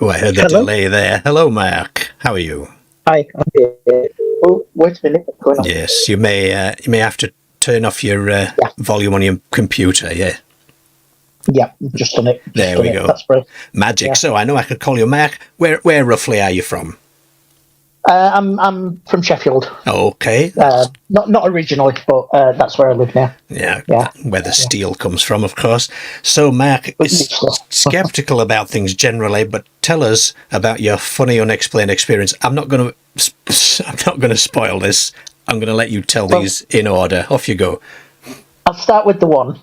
Oh, I heard the Hello? delay there. Hello, Mark. How are you? Hi, I'm here. Oh, wait a minute. What's going on? Yes, you may have to turn off your Yeah, volume on your computer. Yeah, yeah, just done it. Just there done we it. go. That's brilliant. Magic. Yeah. So I know I could call you Mark. Where roughly are you from? I'm from Sheffield. Okay. Not originally, but that's where I live now. Yeah, Yeah, where the yeah. steel comes from, of course. So Mark But is useful. skeptical about things generally, but tell us about your funny unexplained experience. I'm not going to. I'm not going to spoil this. I'm going to let you tell Well, these in order. Off you go. I'll start with the one,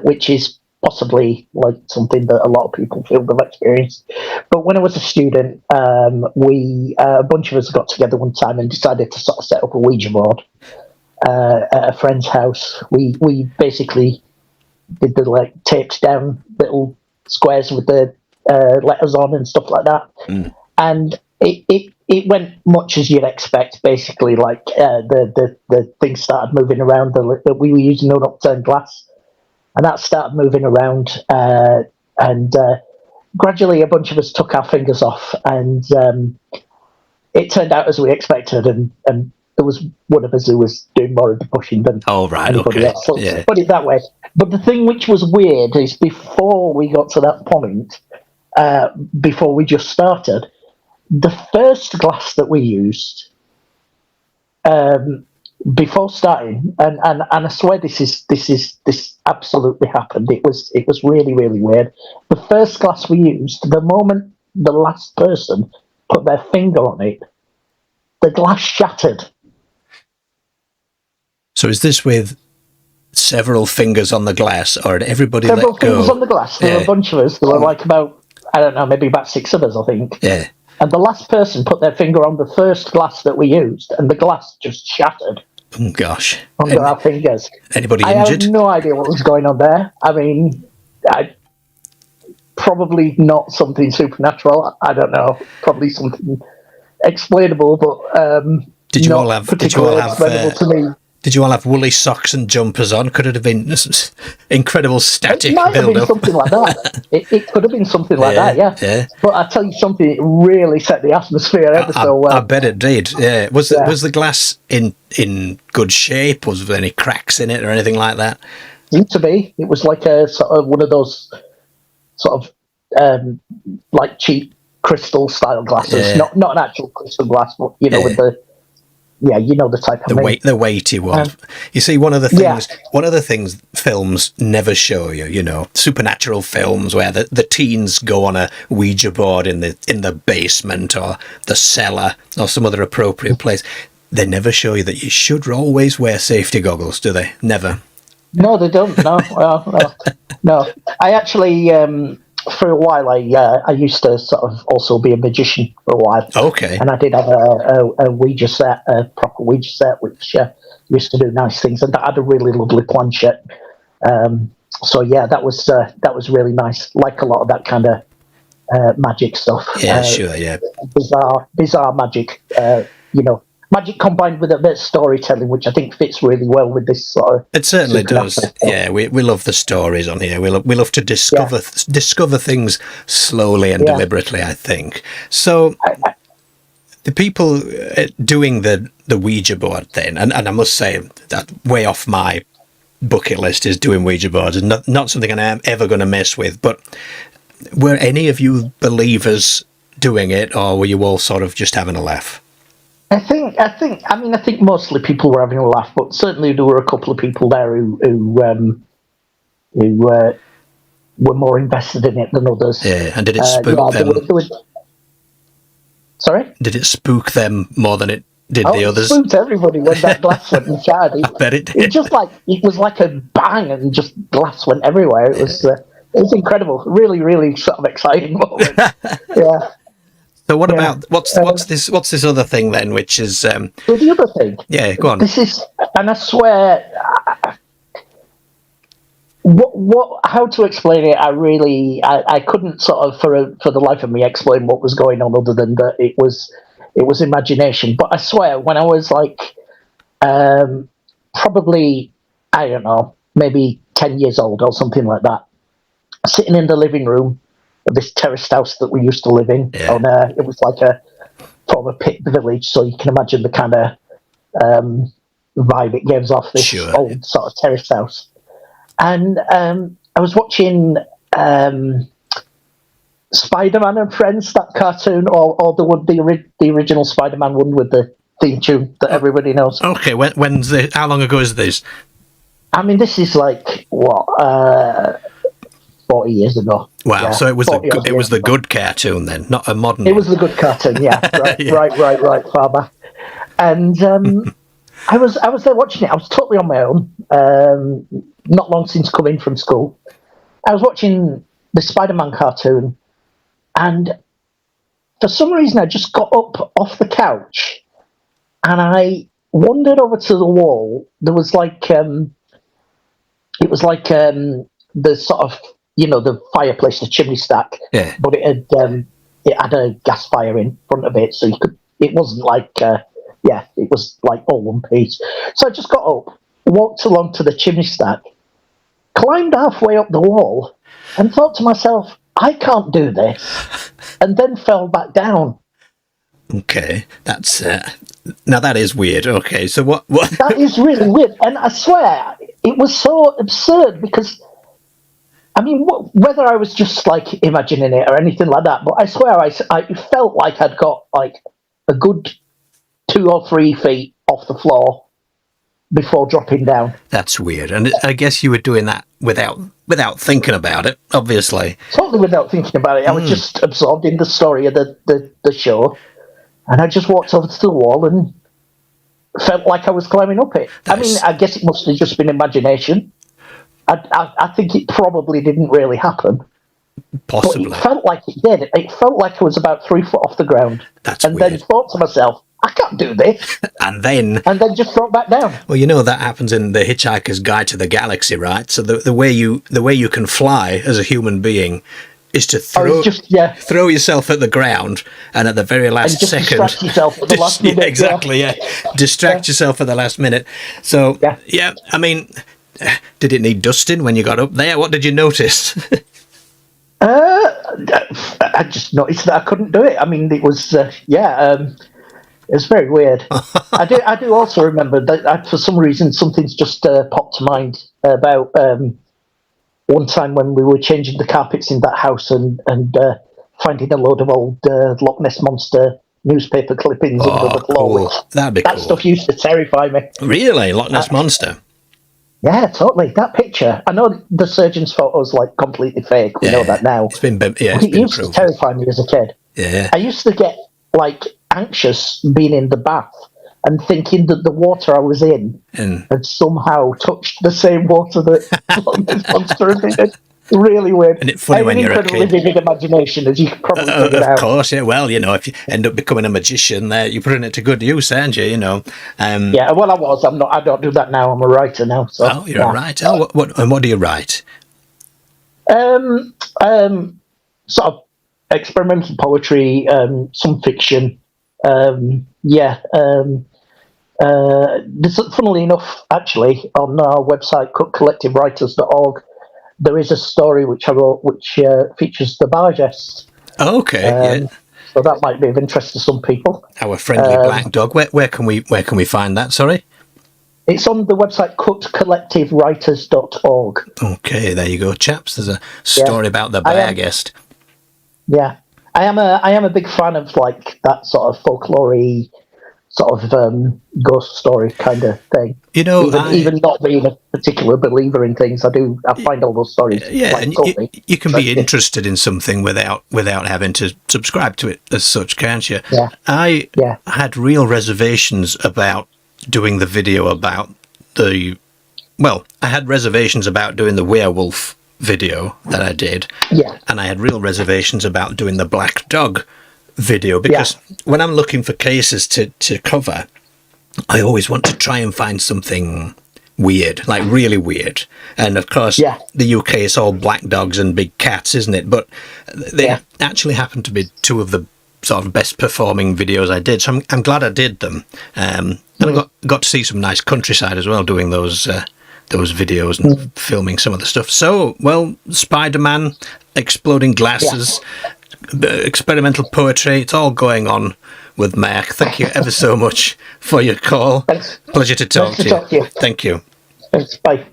which is possibly like something that a lot of people feel they've experienced. But when I was a student, we a bunch of us got together one time and decided to sort of set up a Ouija board at a friend's house. We basically did the like taped down little squares with the letters on and stuff like that, Mm. and it went much as you'd expect. Basically, like the thing started moving around. We were using an upturned glass, and that started moving around, and gradually a bunch of us took our fingers off, and it turned out as we expected, and there was one of us who was doing more of the pushing than Oh, right. anybody Okay. else. So Yeah. put it that way. But the thing which was weird is before we got to that point, before we just started, the first glass that we used before starting, and I swear this absolutely happened. It was really really weird. The first glass we used, the moment the last person put their finger on it, the glass shattered. So is this with several fingers on the glass, or did everybody Several let fingers go? on the glass. There were a Yeah. bunch of us. There were like about, I don't know, maybe about 6 of us, I think. Yeah. And the last person put their finger on the first glass that we used, and the glass just shattered Oh, gosh. under our fingers. Anybody I have injured? no idea what was going on there. I mean, probably not something supernatural. I don't know. Probably something explainable, but Did you all not have? Did you all particularly have? explainable to me. Did you all have woolly socks and jumpers on? Could it have been incredible It static might have been build-up? something like that. It could have been something like Yeah, that, yeah. yeah. But I tell you something, it really set the atmosphere ever so I well. bet it did. Yeah. Yeah. Was the glass in good shape? Was there any cracks in it or anything like that? Seemed to be. It was like a sort of one of those sort of like cheap crystal style glasses. Yeah. Not an actual crystal glass, but you know, Yeah. with the the type I mean. The weighty one. You see, one of the things films never show you, supernatural films where the teens go on a Ouija board in the basement or the cellar or some other appropriate place. They never show you that you should always wear safety goggles, do they? Never. No, they don't. No, well, no. I actually, for a while, I used to sort of also be a magician for a while. Okay. And I did have a Ouija set, a proper Ouija set, which used to do nice things, and that had a really lovely planchette. So yeah, that was really nice. Like a lot of that kind of magic stuff. Yeah, sure, yeah. Bizarre magic. Magic combined with a bit of storytelling, which I think fits really well with this sort of. It certainly does. Yeah, we love the stories on here. We love to discover things slowly and deliberately, I think. So the people doing the Ouija board then, and I must say that way off my bucket list is doing Ouija boards, and not something I'm ever going to mess with. But were any of you believers doing it, or were you all sort of just having a laugh? I think mostly people were having a laugh, but certainly there were a couple of people there who were more invested in it than others. Yeah, and did it spook them? Sorry? Did it spook them more than it did the others? It spooked everybody when that glass went and shattered. I bet it did. It was like a bang, and just glass went everywhere. It was incredible. Really, really sort of exciting moment. Yeah. So what about what's this other thing then, which is so the other thing? Yeah, go on. This is, and I swear, how to explain it? I couldn't sort of for the life of me explain what was going on, other than that it was imagination. But I swear, when I was like, probably, I don't know, maybe 10 years old or something like that, sitting in the living room. this terraced house that we used to live in. Yeah. It was like a former pit village, so you can imagine the kind of vibe it gives off this old sort of terraced house. And I was watching Spider-Man and Friends, that cartoon, or the original Spider-Man one with the theme tune that everybody knows. Okay, how long ago is this? I mean, this is like, 40 years ago. Wow, so it was the good cartoon then, not a modern one. It was the good cartoon, yeah. Right, yeah. right, far back. And I was there watching it. I was totally on my own, not long since coming from school. I was watching the Spider-Man cartoon, and for some reason I just got up off the couch and I wandered over to the wall. There was like it was like the sort of, the fireplace, the chimney stack, but it had a gas fire in front of it, so it wasn't like it was like all one piece. So I just got up, walked along to the chimney stack, climbed halfway up the wall, and thought to myself, I can't do this, and then fell back down. Okay, that's now that is weird. Okay, so what? That is really weird, and I swear it was so absurd because, I mean, whether I was just like imagining it or anything like that, but I swear I felt like I'd got like a good 2 or 3 feet off the floor before dropping down. That's weird, and I guess you were doing that without thinking about it, obviously. Totally without thinking about it. I was just absorbed in the story of the show, and I just walked over to the wall and felt like I was climbing up it. I mean, I guess it must have just been imagination. I think it probably didn't really happen. Possibly. But it felt like it did. It felt like I was about 3 foot off the ground. Weird. Then thought to myself, I can't do this. and then just dropped back down. Well, that happens in The Hitchhiker's Guide to the Galaxy, right? So the way you can fly as a human being is to throw yourself at the ground, and at the very last second, distract yourself at the last minute. Exactly, yeah. Distract yourself at the last minute. So, yeah, I mean, did it need dusting when you got up there? What did you notice? I just noticed that I couldn't do it. I mean, it was, it's very weird. I do also remember that for some reason something's just popped to mind about one time when we were changing the carpets in that house and finding a load of old Loch Ness Monster newspaper clippings under the floor. Cool. That'd be that cool. Stuff used to terrify me. Really? Loch Ness Monster? Yeah, totally. That picture. I know the surgeon's photo's like completely fake. We know that now. It used to terrify me as a kid. Yeah. I used to get like anxious being in the bath and thinking that the water I was in had somehow touched the same water that Loch Ness Monster had been. Really weird. And it's funny when you're a kid. Incredibly vivid imagination, as you can probably figure out. Of course, yeah. Well, if you end up becoming a magician, you're putting it to good use, aren't you? Yeah. Well, I was. I'm not. I don't do that now. I'm a writer now. So. Oh, you're a writer. Oh, what do you write? Sort of experimental poetry, some fiction. Funnily enough, actually, on our website, collectivewriters.org, there is a story which I wrote which features the Bargest. Oh, okay, So that might be of interest to some people. Our friendly black dog. Where can we find that? Sorry. It's on the website collectivewriters.org. Okay, there you go, chaps. There's a story about the Bargest. Yeah, I am a big fan of like that sort of folklore-y sort of ghost story kind of thing. Even not being a particular believer in things, I find all those stories. Yeah, and you can be interested in something without having to subscribe to it as such, can't you? Yeah. I had real reservations about doing the video about I had reservations about doing the werewolf video that I did. Yeah. And I had real reservations about doing the black dog video because when I'm looking for cases to cover, I always want to try and find something weird, like really weird. And of course, the UK is all black dogs and big cats, isn't it? But they actually happen to be two of the sort of best performing videos I did. So I'm glad I did them. And I got to see some nice countryside as well doing those videos and filming some of the stuff. So, well, Spider-Man, exploding glasses, experimental poetry. It's all going on with Mark. Thank you ever so much for your call. Thanks. Pleasure to talk to you. Talk to you. Thank you. Thanks. Bye.